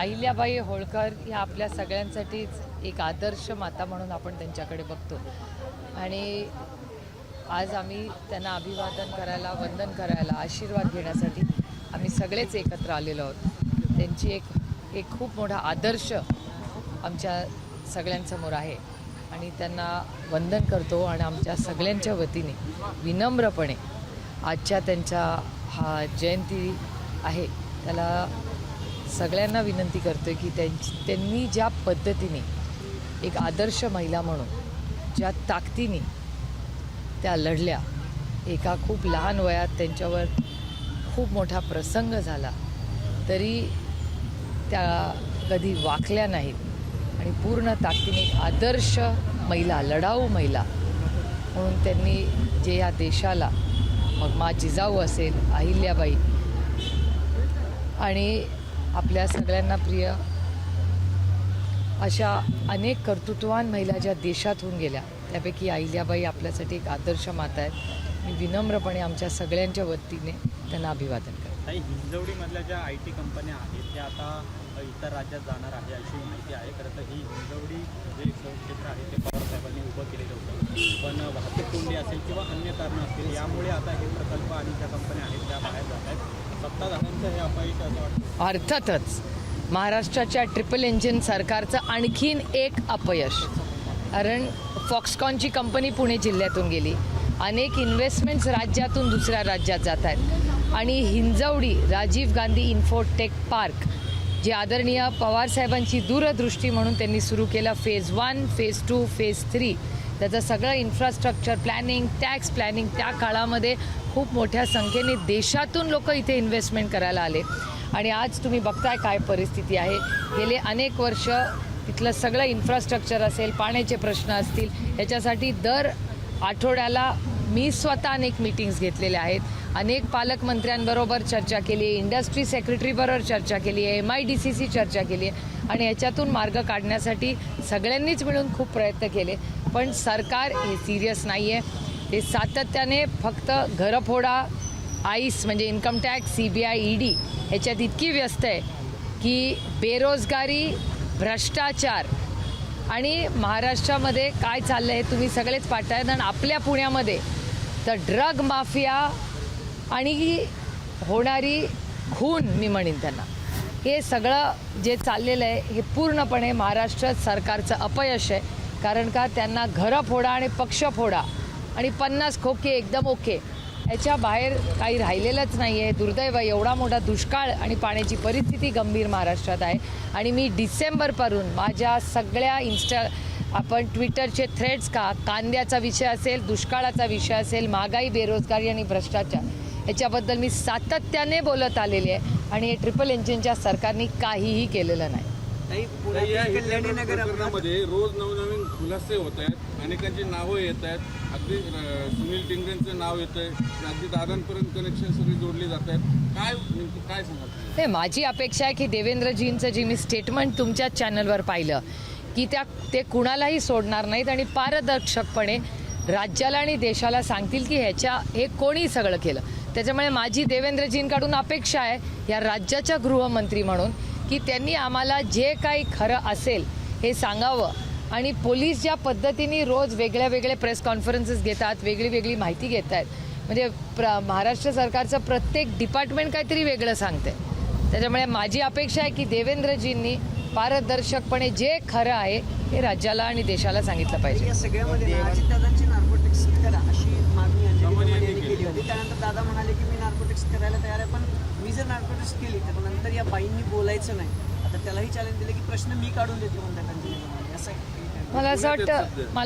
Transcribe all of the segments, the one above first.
अहिल्याबाई होळकर ह्या आपल्या सगळ्यांसाठीच एक आदर्श माता म्हणून आपण त्यांच्याकडे बघतो आणि आज आम्ही त्यांना अभिवादन करायला, वंदन करायला, आशीर्वाद घेण्यासाठी आम्ही सगळेच एकत्र आलेलो आहोत. त्यांची एक खूप मोठा आदर्श आमच्या सगळ्यांसमोर आहे आणि त्यांना वंदन करतो आणि आमच्या सगळ्यांच्या वतीने विनम्रपणे आजच्या त्यांच्या हा जयंती आहे त्याला सगळ्यांना विनंती करतो की त्यांनी ज्या पद्धतीने एक आदर्श महिला म्हणून ज्या ताकदीने त्या लढल्या, एका खूप लहान वयात त्यांच्यावर खूप मोठा प्रसंग झाला तरी त्या कधी वाकल्या नाहीत आणि पूर्ण ताकदीने एक आदर्श महिला, लढाऊ महिला म्हणून त्यांनी जे या देशाला, मग मा जिजाऊ असेल, अहिल्याबाई आणि आपल्या सगळ्यांना प्रिय अशा अनेक कर्तृत्ववान महिला ज्या देशात होऊन गेल्या त्यापैकी अहिल्याबाई आपल्यासाठी एक आदर्श माता आहेत. मी विनम्रपणे आमच्या सगळ्यांच्या वतीने त्यांना अभिवादन करते. काही हिंजवडीमधल्या ज्या IT कंपन्या आहेत त्या आता इतर राज्यात जाणार आहे अशी माहिती आहे. खरं तर ही हिंजवडी जे क्षेत्र आहे ते पवार साहेबांनी उभं केलेलं होतं, पण वाहतूक कोंडी असेल किंवा अन्य कारणं असतील यामुळे आता हे प्रकल्प आणि ज्या कंपन्या आहेत त्या बाहेर जात आहेत. सत्ताधाऱ्यांचं हे अपयश असं वाटतं. अर्थातच महाराष्ट्राच्या ट्रिपल इंजिन सरकारचं आणखीन एक अपयश. कारण फॉक्सकॉनची कंपनी पुणे जिल्ह्यातून गेली, अनेक इन्व्हेस्टमेंट्स राज्यातून दुसऱ्या राज्यात जात आहेत आणि हिंजवडी राजीव गांधी इन्फोटेक पार्क जे आदरणीय पवारसाहेबांची दूरदृष्टी म्हणून त्यांनी सुरू केलं, फेज 1, फेज 2, फेज 3, त्याचं सगळं इन्फ्रास्ट्रक्चर प्लॅनिंग, टॅक्स प्लॅनिंग, त्या काळामध्ये खूप मोठ्या संख्येने देशातून लोक इथे इन्व्हेस्टमेंट करायला आले आणि आज तुम्ही बघताय काय परिस्थिती आहे. गेले अनेक वर्ष तिथलं सगळं इन्फ्रास्ट्रक्चर असेल, पाण्याचे प्रश्न असतील, याच्यासाठी दर आठवड्याला मी स्वतः अनेक मीटिंग्स घेतलेल्या आहेत. अनेक पालकमंत्र्यांबरोबर चर्चा केली आहे, इंडस्ट्री सेक्रेटरीबरोबर चर्चा केली आहे, MIDCची चर्चा केली आहे आणि याच्यातून मार्ग काढण्यासाठी सगळ्यांनीच मिळून खूप प्रयत्न केले. पण सरकार हे सिरियस नाही आहे. ते सातत्याने फक्त घरफोडा, आईस म्हणजे इन्कम टॅक्स, CBI, ED ह्याच्यात इतकी व्यस्त आहे की बेरोजगारी, भ्रष्टाचार आणि महाराष्ट्रामध्ये काय चाललं आहे तुम्ही सगळेच पाहताय. आणि आपल्या पुण्यामध्ये तर ड्रग माफिया आणि होणारी खून, मी म्हणेन त्यांना, हे सगळं जे चाललेलं आहे हे पूर्णपणे महाराष्ट्र सरकारचं अपयश आहे. कारण का त्यांना घरं फोडा आणि पक्ष फोडा आणि 50 खोके एकदम ओके, याच्या बाहेर काही राहिलेलंच नाही आहे. दुर्दैव, एवढा मोठा दुष्काळ आणि पाण्याची परिस्थिती गंभीर महाराष्ट्रात आहे आणि मी डिसेंबरपासून माझ्या सगळ्या आपण ट्विटरचे थ्रेड्स कांद्याचा विषय असेल, दुष्काळाचा विषय असेल, महागाई, बेरोजगारी आणि भ्रष्टाचार याच्याबद्दल मी सातत्याने बोलत आलेले आहे आणि हे ट्रिपल इंजिनच्या सरकारने काहीही केलेलं नाही. प्रकरणामध्ये रोज नवनवीन खुलासे होत आहेत, अनेकांची नावं येत आहेत, अगदी सुनील टिंगरेंचं नाव येतं आहे, अगदी दादांपर्यंत कनेक्शन सगळी जोडली जात आहेत. काय सांगतात? नाही, माझी अपेक्षा आहे की देवेंद्रजींचं जे मी स्टेटमेंट तुमच्याच चॅनलवर पाहिलं की ते कुणालाही सोडणार नाहीत आणि पारदर्शकपणे राज्याला आणि देशाला सांगतील की हे कोणी सगळं केलं. त्याच्यामुळे माझी देवेंद्रजींकडून अपेक्षा आहे या राज्याच्या गृहमंत्री म्हणून की त्यांनी आम्हाला जे काही खरं असेल हे सांगावं आणि पोलीस ज्या पद्धतीने रोज वेगळे प्रेस कॉन्फरन्सेस घेतात, वेगळी माहिती घेत आहेत, म्हणजे महाराष्ट्र सरकारचं प्रत्येक डिपार्टमेंट काहीतरी वेगळं सांगते. त्याच्यामुळे माझी अपेक्षा आहे की देवेंद्रजींनी पारदर्शकपणे जे खरं आहे हे राज्याला आणि देशाला सांगितलं पाहिजे. या सगळ्यामध्ये अजितदादांची नार्कोटिक्स करा अशी मागणी अंजली केली होती. त्यानंतर दादा म्हणाले की मी नार्कोटिक्स करायला तयार आहे, पण मी जर नार्कोटिक्स केली तर नंतर या बाईंनी बोलायचं नाही. आता त्यालाही चॅलेंज दिलं की प्रश्न मी काढून देते म्हणतात अंजली. मला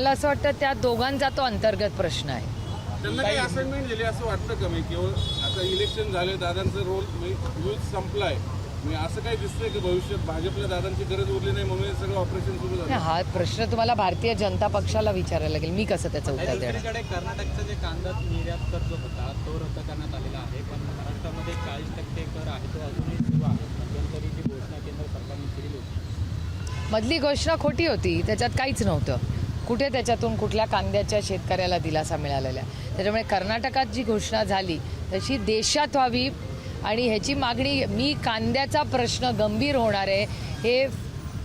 असं वाटतं त्या दोघांचा तो अंतर्गत प्रश्न आहे. त्यांना काही असाइनमेंट दिली असं वाटतं का? मी केवळ आता इलेक्शन झाले, दादांचा रोल यूज संपलाय, मी असं काही दिसतंय की भविष्यात भाजपला दादांची गरज उरली नाही म्हणून सगळं ऑपरेशन सुरू झालं? हा प्रश्न तुम्हाला भारतीय जनता पक्षाला विचारायला लागेल, मी कसं त्याचं उत्तर देणार. दुसरीकडे कर्नाटकचा जे कांदा निर्यात कर जो होता तो रद्द करण्यात आलेला आहे, पण महाराष्ट्रामध्ये 40% कर आहे तो अजूनही सुरू आहे. मध्यंतरी जी घोषणा केंद्र सरकारने केली होती, मधली घोषणा खोटी होती, त्याच्यात काहीच नव्हतं. कुठे त्याच्यातून कुठल्या कांद्याच्या शेतकऱ्याला दिलासा मिळालेला आहे. त्याच्यामुळे कर्नाटकात जी घोषणा झाली तशी देशात व्हावी आणि ह्याची मागणी मी कांद्याचा प्रश्न गंभीर होणार आहे हे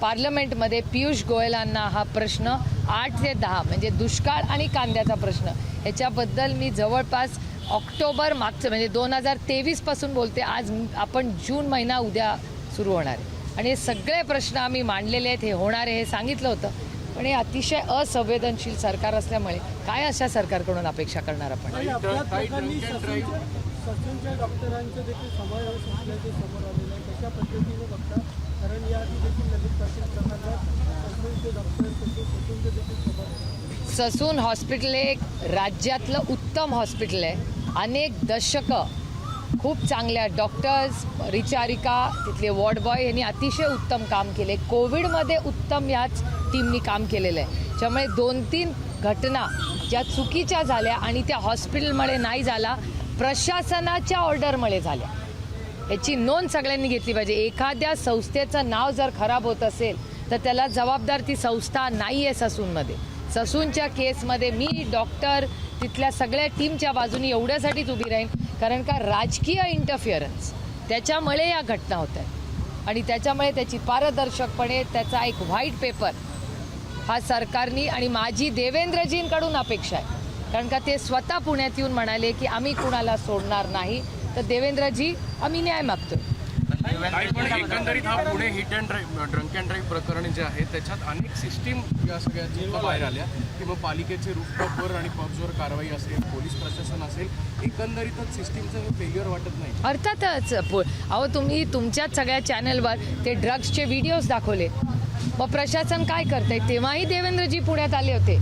पार्लमेंटमध्ये पियुष गोयलांना हा प्रश्न 8 ते 10 म्हणजे दुष्काळ आणि कांद्याचा प्रश्न ह्याच्याबद्दल मी जवळपास ऑक्टोबर मागचं म्हणजे 2023 पासून बोलते. आज आपण जून महिना उद्या सुरू होणार आहे आणि हे सगळे प्रश्न आम्ही मांडलेले आहेत. हे होणार आहे हे सांगितलं होतं, पण हे अतिशय असंवेदनशील सरकार असल्यामुळे काय अशा सरकारकडून अपेक्षा करणार आपण. ससूनच्या डॉक्टरांचं देखील समावेश असल्याचे समोर आलेलं आहे. कशा पद्धतीने बघता, कारण याआधी देखील ललित पाटील प्रकरणात ससूनचे डॉक्टर ससूनचे देखील समोर. ससून हॉस्पिटल एक राज्यातलं उत्तम हॉस्पिटल आहे. अनेक दशकं खूप चांगल्या डॉक्टर्स, परिचारिका, तिथले वॉर्ड बॉय यांनी अतिशय उत्तम काम केले. कोविडमध्ये उत्तम याच टीमनी काम केलेलं आहे. त्यामुळे 2-3 घटना ज्या चुकीच्या झाल्या आणि त्या हॉस्पिटलमुळे नाही झाला, प्रशासनाच्या ऑर्डरमुळे झाल्या. याची नोंद सगळ्यांनी घेतली पाहिजे. एखाद्या संस्थेचं नाव जर खराब होत असेल तर त्याला जबाबदार ती संस्था नाही आहे. ससूनमध्ये ससूनच्या केसमध्ये मी डॉक्टर तिथल्या सगळ्या टीमच्या बाजूनी एवढ्यासाठीच उभी राहीन, कारण का राजकीय इंटरफिअरन्स त्याच्यामुळे या घटना होत आहेत आणि त्याच्यामुळे त्याची पारदर्शकपणे त्याचा एक व्हाईट पेपर हा सरकारनी आणि माझी देवेंद्रजींकडून अपेक्षा आहे. कारण का ते स्वतः पुण्यात येऊन म्हणाले की आम्ही कुणाला सोडणार नाही. तर देवेंद्रजी आम्ही न्याय मागतो. पण एकंदरीत हा Pune hit and drive drunk and drive प्रकरण जे आहे त्याच्यात अनेक सिस्टीम या सगळ्या बाहेर आल्या की मग पालिकेचे रूफटॉपवर आणि पब्सवर कारवाई असेल, पोलीस प्रशासन असेल, एकंदरीतच सिस्टीमचं फेल्युअर वाटत नाही. अर्थातच अहो तुम्ही तुमच्याच सगळ्या चॅनलवर ते ड्रग्सचे व्हिडिओज दाखवले. मग प्रशासन काय करतंय? तेव्हाही देवेंद्रजी पुण्यात आले होते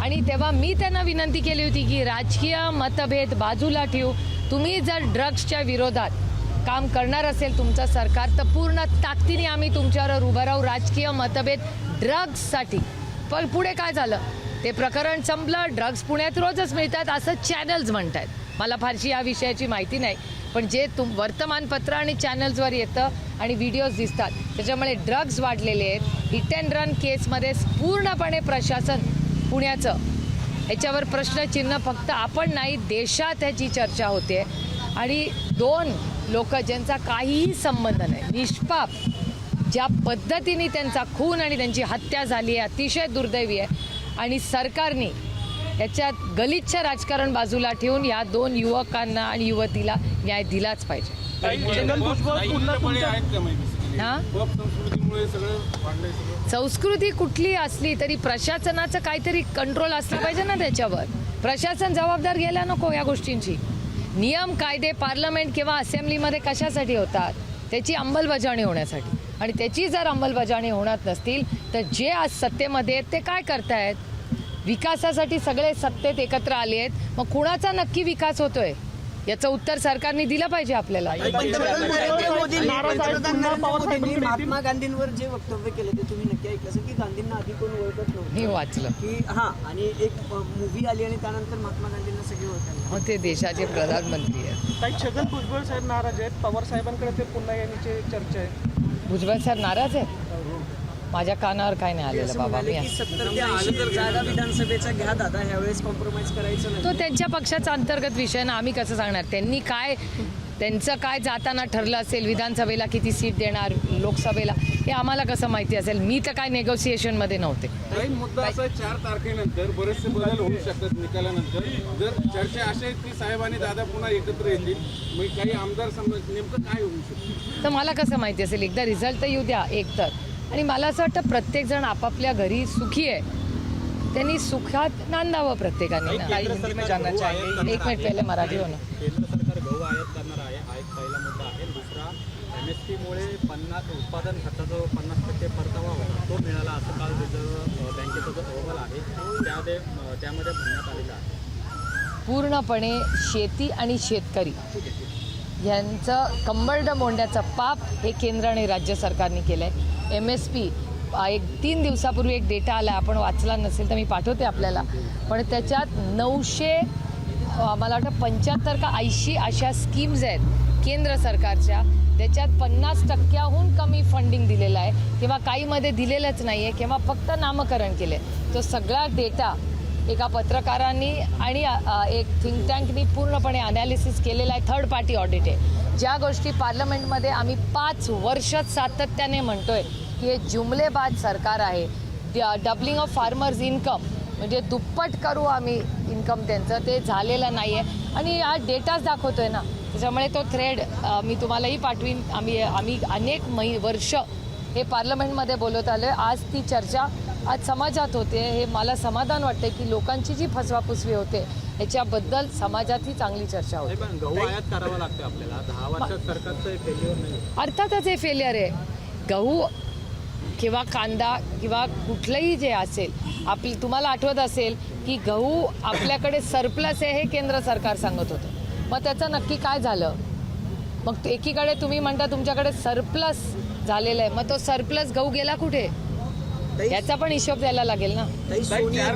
आणि तेव्हा मी त्यांना विनंती केली होती की राजकीय मतभेद बाजूला ठेवू, तुम्ही जर ड्रग्सच्या विरोधात काम करणार असेल तुमचं सरकार तर पूर्ण ताकदीने आम्ही तुमच्यावर उभं राहू. राजकीय मतभेद ड्रग्ससाठी. पण पुढे काय झालं? ते प्रकरण संपलं. ड्रग्स पुण्यात रोजच मिळतात असं चॅनल्स म्हणत आहेत. मला फारशी या विषयाची माहिती नाही, पण जे वर्तमानपत्र आणि चॅनल्सवर येतं आणि व्हिडिओज दिसतात त्याच्यामुळे ड्रग्स वाढलेले आहेत. हिट अँड रन केसमध्ये पूर्णपणे प्रशासन पुण्याचं याच्यावर प्रश्नचिन्ह फक्त आपण नाही देशात ह्याची चर्चा होते. आणि 2 लोक ज्यांचा काहीही संबंध नाही, निष्पाप ज्या पद्धतीने त्यांचा खून आणि त्यांची हत्या झाली आहे अतिशय दुर्दैवी आहे. आणि सरकारने याच्यात गलिच्छ राजकारण बाजूला ठेवून या 2 युवकांना आणि युवतीला न्याय दिलाच पाहिजे. हां, संस्कृती कुठली असली तरी प्रशासनाचं काहीतरी कंट्रोल असलं पाहिजे ना त्याच्यावर. प्रशासन जबाबदार घ्यायला नको या गोष्टींची. नियम कायदे पार्लमेंट किंवा असेंब्लीमध्ये कशासाठी होतात? त्याची अंमलबजावणी होण्यासाठी. आणि त्याची जर अंमलबजावणी होणार नसतील तर जे आज सत्तेमध्ये आहेत ते काय करतायत? विकासासाठी सगळे सत्तेत एकत्र आले आहेत, मग कुणाचा नक्की विकास होतोय याचं उत्तर सरकारने दिलं पाहिजे आपल्याला. पंतप्रधान नरेंद्र मोदींनी महात्मा गांधींवर जे वक्तव्य केलं ते तुम्ही नक्की ऐकलं असेल की गांधींना आधी कोण ओळखत नव्हतं. मी वाचलं की हां, आणि एक मूवी आली आणि त्यानंतर महात्मा गांधींना सगळे ओळखायला. मग ते देशाचे प्रधानमंत्री आहेत. काही छगन भुजबळ साहेब नाराज आहेत. पवार साहेबांकडे ते पुन्हा येण्याची चर्चा आहे. भुजबळ साहेब नाराज आहेत? माझ्या कानावर काय नाही आलेलं असं बाबा. म्हणाले मी की 70 ते 80 जागा विधानसभेचा घ्या दादा, ह्यावेळेस कॉम्प्रोमाइज करायचं नाही. तो त्यांच्या पक्षाचा अंतर्गत विषय ना, आम्ही कसं सांगणार? त्यांनी काय त्यांचं काय जाताना ठरलं असेल, विधानसभेला किती सीट देणार, लोकसभेला, हे आम्हाला कसं माहिती असेल? मी तर काय नेगोसिएशनमध्ये नव्हते. काही मुद्दा असा आहे, 4 तारखेनंतर बरेचसे बदल होऊ शकतात निकालानंतर. जर चर्चा अशा आहेत की साहेब आणि दादा पुन्हा एकत्र येतील, मग काही आमदार नेमकं काय होऊ शकतं तर मला कसं माहिती असेल? एकदा रिझल्ट तर येऊ द्या एक तर. आणि मला असं वाटतं प्रत्येकजण आपापल्या घरी सुखी आहे, त्यांनी सुखात नांदावं प्रत्येकाने ना. एक मिनिट पहिले मराठी होणं. केंद्र सरकार गहू आयात करणार आहे, हा एक पहिला मुद्दा आहे. दुसरा, MSP मुळे उत्पादन खर्चाचा 50% परतावा होता तो मिळाला असं काल रिझर्व्ह बँकेचा जो अहवाल आहे त्यामध्ये म्हणण्यात आलेला आहे. पूर्णपणे शेती आणि शेतकरी यांचं कंबरडं मोडण्याचं पाप हे केंद्र आणि राज्य सरकारने केलं आहे. MSP एक 3 दिवसापूर्वी एक डेटा आला, आपण वाचला नसेल तर मी पाठवते आपल्याला, पण त्याच्यात 900 मला वाटतं 75 का 80 अशा स्कीम्स आहेत केंद्र सरकारच्या, त्याच्यात 50% कमी फंडिंग दिलेलं आहे किंवा काहीमध्ये दिलेलंच नाही आहे किंवा फक्त नामकरण केलं आहे. तो सगळा डेटा एका पत्रकारांनी आणि एक थिंक टँकनी पूर्णपणे अनालिसिस केलेला आहे. 3rd पार्टी ऑडिट आहे. ज्या गोष्टी पार्लमेंटमध्ये आम्ही 5 वर्ष सातत्याने म्हणतोय की हे जुमलेबाज सरकार आहे, डबलिंग ऑफ फार्मर्स इन्कम म्हणजे दुप्पट करू आम्ही इन्कम त्यांचं, ते झालेलं नाही आहे आणि हा डेटाच दाखवतोय ना. त्याच्यामुळे तो थ्रेड मी तुम्हालाही पाठवीन. आम्ही अनेक वर्ष हे पार्लमेंटमध्ये बोलत आलो आहे. आज ती चर्चा आज समाजात होते. हे मला समाधान वाटते की लोकांची जी फसवाफसवी होते याच्याबद्दल समाजातही चांगली चर्चा होते. पण गहू आयात करावं लागते आपल्याला 10 वर्षात सरकारचं हे फेल्युअर नाही. अर्थातच हे फेलियर आहे. गहू किंवा कांदा किंवा कुठलंही जे असेल तुम्हाला आठवत असेल की गहू आपल्याकडे सरप्लस आहे हे केंद्र सरकार सांगत होतं. मग त्याचं नक्की काय झालं? मग एकीकडे तुम्ही म्हणता तुमच्याकडे सरप्लस झालेलं आहे, मग तो सरप्लस गहू गेला कुठे याचा पण हिशोब द्यायला लागेल ना. सोनिया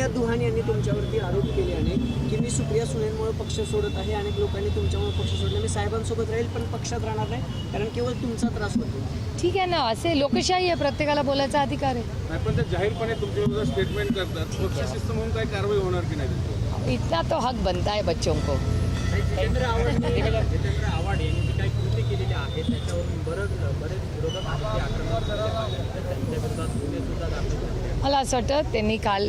दुहान यांनी तुमच्यावरती आरोप केले अनेक की मी सुप्रिया सुळेंमुळे पक्ष सोडत आहे, अनेक लोकांनी तुमच्यामुळे पक्ष सोडले, मी साहेबांसोबत राहील पण पक्षात राहणार नाही कारण केवळ तुमचा त्रास होतो. ठीक आहे ना, असे लोकशाही आहे, प्रत्येकाला बोलायचा अधिकार आहे. नाही पण ते जाहीरपणे तुमच्यावर स्टेटमेंट करतात, पक्षशिस्त म्हणून काही कारवाई होणार की नाही? इतना तो हक बनता है बच्चों को. जितेंद्र आव्हाड यांनी जी काही कृती केलेली आहे त्याच्यावरून बरेच विरोधक आहेत ते आक्रमक त्यांच्या विरोधात गुन्हे सुद्धा दाखल झाले. मला असं वाटतं त्यांनी काल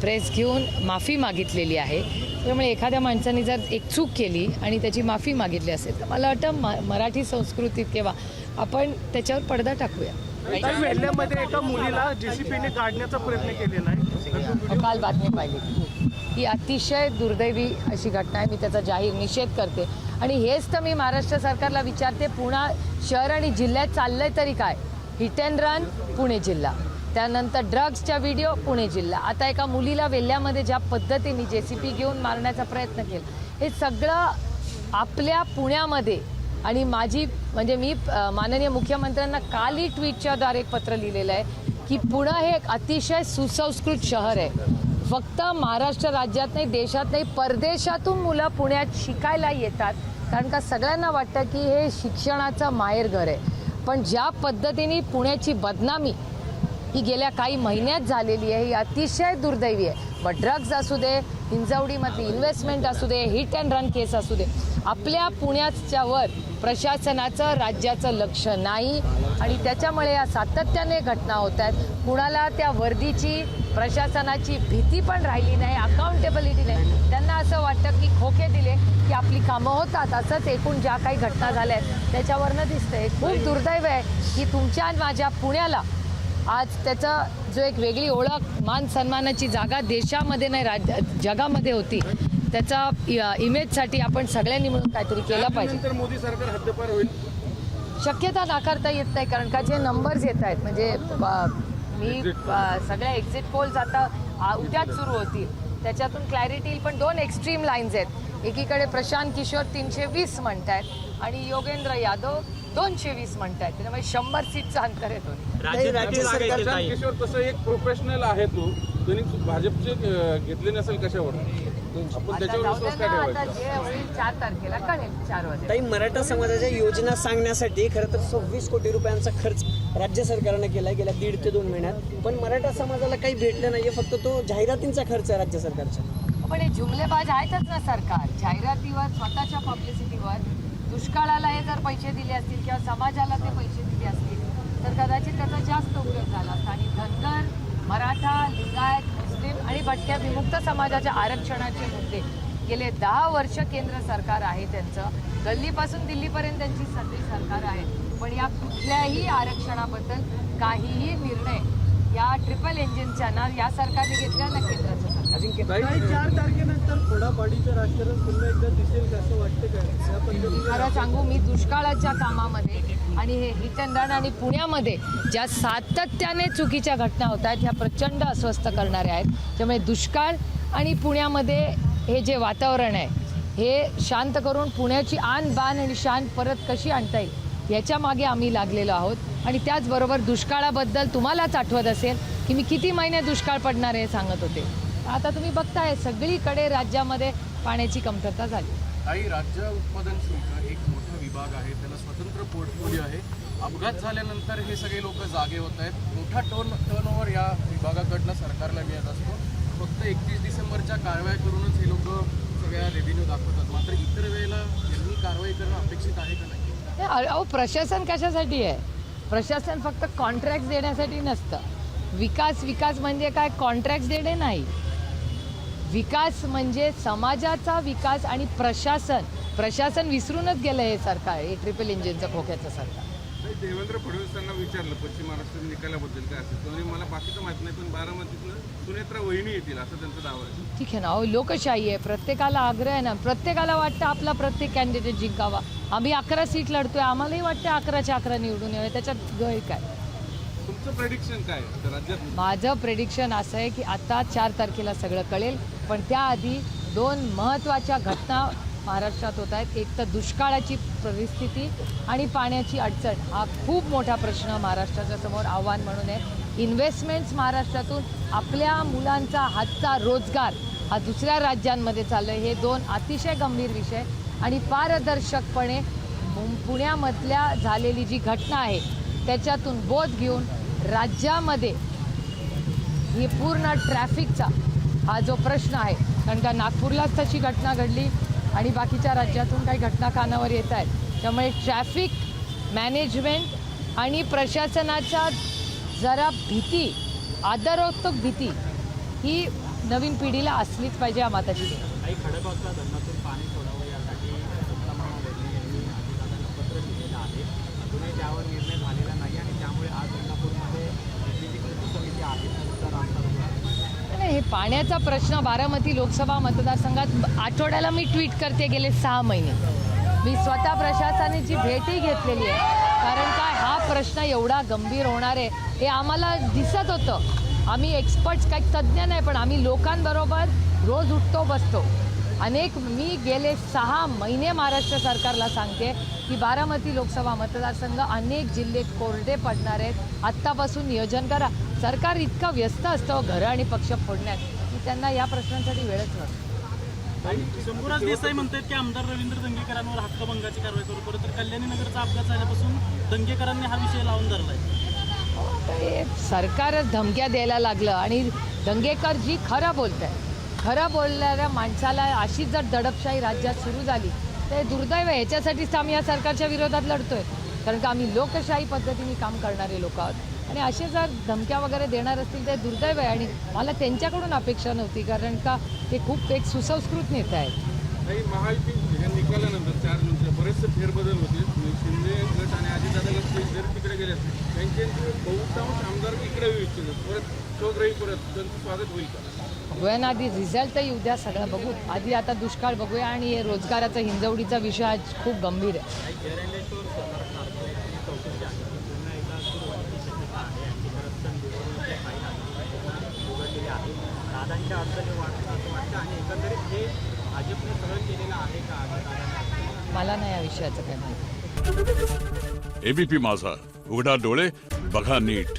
प्रेस घेऊन माफी मागितलेली आहे. त्यामुळे एखाद्या माणसाने जर एक चूक केली आणि त्याची माफी मागितली असेल तर मला वाटतं मराठी संस्कृतीत किंवा आपण त्याच्यावर पडदा टाकूया. काही वेल्ह्यामध्ये एका मुलीला JCPने काढण्याचा प्रयत्न केलेला आहे. काल बातमी पाहिली. ही अतिशय दुर्दैवी अशी घटना आहे. मी त्याचा जाहीर निषेध करते आणि हेच तर मी महाराष्ट्र सरकारला विचारते, पुणे शहर आणि जिल्ह्यात चाललंय तरी काय? हिट अँड रन पुणे जिल्हा, त्यानंतर ड्रग्सच्या व्हिडिओ पुणे जिल्हा, आता एका मुलीला वेल्ह्यामध्ये ज्या पद्धतीने JCP घेऊन मारण्याचा प्रयत्न केला, हे सगळं आपल्या पुण्यामध्ये. आणि मी माननीय मुख्यमंत्र्यांना कालही ट्विटच्याद्वारे एक पत्र लिहिलेलं आहे की पुणे हे एक अतिशय सुसंस्कृत शहर आहे. फक्त महाराष्ट्र राज्यात नाही, देशात नाही, परदेशातून मुलं पुण्यात शिकायला येतात कारण का सगळ्यांना वाटतं की हे शिक्षणाचं माहेरघर आहे. पण ज्या पद्धतीने पुण्याची बदनामी ही गेल्या काही महिन्यात झालेली आहे ही अतिशय दुर्दैवी आहे. मग ड्रग्ज असू दे, हिंजवडीमधली इन्व्हेस्टमेंट असू दे, हिट अँड रन केस असू दे, आपल्या पुण्याच्यावर प्रशासनाचं राज्याचं लक्ष नाही आणि त्याच्यामुळे या सातत्याने घटना होत आहेत. कुणाला त्या वर्दीची प्रशासनाची भीती पण राहिली नाही, अकाउंटेबिलिटी नाही. त्यांना असं वाटतं की खोके दिले की आपली कामं होतात. असंच एकूण ज्या काही घटना झाल्या आहेत त्याच्यावरनं दिसतंय. खूप दुर्दैव आहे की तुमच्या आणि माझ्या पुण्याला आज त्याचा जो एक वेगळी ओळख, मान सन्मानाची जागा देशामध्ये नाही जगामध्ये होती, त्याचा इमेजसाठी आपण सगळ्यांनी मिळून काहीतरी केलं पाहिजे. नंतर मोदी सरकार हद्दपार होईल शक्यता नाकारता येत नाही कारण का जे नंबर्स येत आहेत म्हणजे सगळ्या एक्झिट पोल्स आता उद्याच सुरू होतील, त्याच्यातून क्लॅरिटी येईल. पण 2 एक्स्ट्रीम लाईन्स आहेत. एकीकडे प्रशांत किशोर 320 म्हणतायत आणि योगेंद्र यादव 220 म्हणतायत. त्याच्यामुळे 100 सीटचं अंतर आहे दोन्ही. प्रशांत किशोर तसं एक प्रोफेशनल आहे, त्यांनी भाजपचे घेतले नसेल कशावर? आपण त्याच्यावर विश्वास काय ठेवायचा? जे होईल 4 तारखेला कळेल 4 वाजता. ताई, मराठा समाजाच्या योजना सांगण्यासाठी खरं तर 26 कोटी रुपयांचा खर्च राज्य सरकारनं केला गेल्या 1.5 ते 2 महिन्यात, पण मराठा समाजाला काही भेटलं नाहीये, फक्त तो जाहिरातींचा खर्च आहे राज्य सरकारचा. पण हे जुमलेबाज आहेतच ना सरकार. जाहिरातीवर, स्वतःच्या पब्लिसिटीवर, दुष्काळाला हे जर पैसे दिले असतील किंवा समाजाला ते पैसे दिले असतील तर कदाचित त्याचा जास्त उपयोग झाला असता. आणि धनगर, मराठा, लिंगायत, मुस्लिम आणि भटक्या विमुक्त समाजाच्या आरक्षणाचे मुद्दे गेले 10 वर्ष केंद्र सरकार आहे त्यांचं, गल्लीपासून दिल्लीपर्यंत त्यांची सगळी सरकार आहे. पण या कुठल्याही आरक्षणाबद्दल काहीही निर्णय या ट्रिपल इंजिनच्या ना या सरकारने घेतल्या ना केंद्राच्या सरकार. काही 4 तारखेनंतर फोडाफाडीचं राजकारण पुन्हा एकदा दिसेल का असं वाटतं काय? या पद्धतीने खरं सांगू, मी दुष्काळाच्या कामामध्ये आणि हे हिट अँड रन आणि पुण्यामध्ये ज्या सातत्याने चुकीच्या घटना होत आहेत ह्या प्रचंड अस्वस्थ करणाऱ्या आहेत. त्यामुळे दुष्काळ आणि पुण्यामध्ये हे जे वातावरण आहे हे शांत करून पुण्याची आन बान आणि शान परत कशी आणता येईल याच्या मागे आम्ही लागलेलो आहोत. आणि त्याचबरोबर दुष्काळाबद्दल तुम्हालाच आठवत असेल की मी किती महिने दुष्काळ पडणार हे सांगत होते. आता तुम्ही बघताय सगळीकडे राज्यामध्ये पाण्याची कमतरता झाली. काही राज्य उत्पादन शुल्क एक मोठा विभाग आहे, त्याला स्वतंत्र पोर्टफोलिओ आहे. अपघात झाल्यानंतर हे सगळे लोक जागे होत आहेत. मोठा टर्नओव्हर या विभागाकडनं सरकारला मिळत असतो. फक्त 31 डिसेंबरच्या कारवाया करूनच हे लोक सगळ्या रेव्हेन्यू दाखवतात. मात्र इतर वेळेला यांनी ती कारवाई करणं अपेक्षित आहे का नाही? अहो, प्रशासन कशासाठी आहे? प्रशासन फक्त कॉन्ट्रॅक्ट देण्यासाठी नसतं. विकास म्हणजे काय? कॉन्ट्रॅक्ट देणे नाही. विकास म्हणजे समाजाचा विकास. आणि प्रशासन विसरूनच गेलं हे सरकार, हे ट्रिपल इंजिनचं खोक्याचं सरकार. देवेंद्र फडणवीसांना विचारलं पश्चिम महाराष्ट्र निकालाबद्दल काय असेल, तर मला बाकीचं माहित नाही, पण बारामतीतनं सुनेत्रा वहिनी येतील असं त्यांचा दावा आहे. ठीक आहे ना. अहो, लोकशाही आहे, प्रत्येकाला आग्रह आहे ना, प्रत्येकाला वाटतं आपला प्रत्येक कॅन्डिडेट जिंकावा. आम्ही 11 सीट लढतोय, आम्हालाही वाटतं 11च्या 11 निवडून यावे, त्याच्यात गैर काय? तुमचं प्रेडिक्शन काय आहे राज्यात? माझं प्रेडिक्शन असं आहे की आता 4 तारखेला सगळं कळेल, पण त्याआधी 2 महत्त्वाच्या घटना महाराष्ट्रात होत आहेत. एक तर दुष्काळाची परिस्थिती आणि पाण्याची अडचण. हा खूप मोठा प्रश्न महाराष्ट्राच्या समोर आव्हान म्हणून आहे. इन्व्हेस्टमेंट्स महाराष्ट्रातून आपल्या मुलांचा हातचा रोजगार हा दुसऱ्या राज्यांमध्ये चाललं आहे. हे 2 अतिशय गंभीर विषय. आणि पारदर्शकपणे पुण्यामधल्या झालेली जी घटना आहे त्याच्यातून बोध घेऊन राज्यामध्ये ही पूर्ण ट्रॅफिकचा हा जो प्रश्न आहे, कारण का नागपूरलाच तशी घटना घडली आणि बाकीच्या राज्यातून काही घटना कानावर येत आहेत. त्यामुळे ट्रॅफिक मॅनेजमेंट आणि प्रशासनाच्या जरा भीती, आदरोक्तक भीती ही नवीन पिढीला असलीच पाहिजे. हा माताची काही खडकवासला धरणातून पाणी सोडावं यासाठी दत्ता वहिनी यांनी अजितदादांना पत्र लिहिलेलं आहे. अजूनही त्यावर निर्णय झालेला नाही आणि त्यामुळे आज गंगापूरमध्ये जी कृती समिती आहे तर नाही, हे पाण्याचा प्रश्न बारामती लोकसभा मतदारसंघात आठवड्याला मी ट्विट करते गेले 6 महिने. मी स्वतः प्रशासनाची भेटही घेतलेली आहे, कारण काय हा प्रश्न एवढा गंभीर होणार आहे हे आम्हाला दिसत होतं. आम्ही एक्सपर्ट्स काही तज्ज्ञ नाही, पण आम्ही लोकांबरोबर रोज उठतो बसतो. मी गेले 6 महिने महाराष्ट्र सरकारला सांगते की बारामती लोकसभा मतदारसंघ अनेक जिल्हे कोरडे पडणार आहेत. आत्तापासून नियोजन करा. सरकार इतकं व्यस्त असतं घरं आणि पक्ष फोडण्यात की त्यांना या प्रश्नांसाठी वेळच नसतो. शंभूराज देसाई म्हणतात की आमदार रवींद्र दंगेकरांवर हक्कभंगाची कारवाई करू परत, तर कल्याणी नगरचा अपघात झाल्यापासून दंगेकरांनी हा विषय लावून धरलाय. हे सरकारच धमक्या द्यायला लागलं आणि दंगेकर जी खरं बोलत आहे, खरं बोलणाऱ्या माणसाला अशी जर दडपशाही राज्यात सुरू झाली तर दुर्दैव आहे. ह्याच्यासाठीच आम्ही या सरकारच्या विरोधात लढतोय, कारण का आम्ही लोकशाही पद्धतीने काम करणारे लोक आहोत. आणि असे जर धमक्या वगैरे देणार असतील तर दुर्दैव आहे. आणि मला त्यांच्याकडून अपेक्षा नव्हती, कारण का ते खूप एक सुसंस्कृत नेते आहेत. काही महायुती ह्या निकालानंतर 4 नंतर बरेचसे फेरबदल होते. शिंदे गट आणि अजितदादा गट जरी तिकडे गेले असते त्यांचे बहुतांश आमदार इकडे येऊ इच्छितात. परत स्वग्रही परत त्यांचं स्वागत होईल का? बघूया ना, आधी रिझल्टही उद्या सगळं बघू. आधी आता दुष्काळ बघूया. आणि हे रोजगाराचा हिंजवडीचा विषय आज खूप गंभीर आहे. दादांच्या अडचणी वाटतं असं वाटतं आणि एकंदरीत हे भाजपने सगळं केलेलं आहे का? मला नाही या विषयाचं काय माहिती. एबीपी माझा, उघडा डोळे बघा नीट.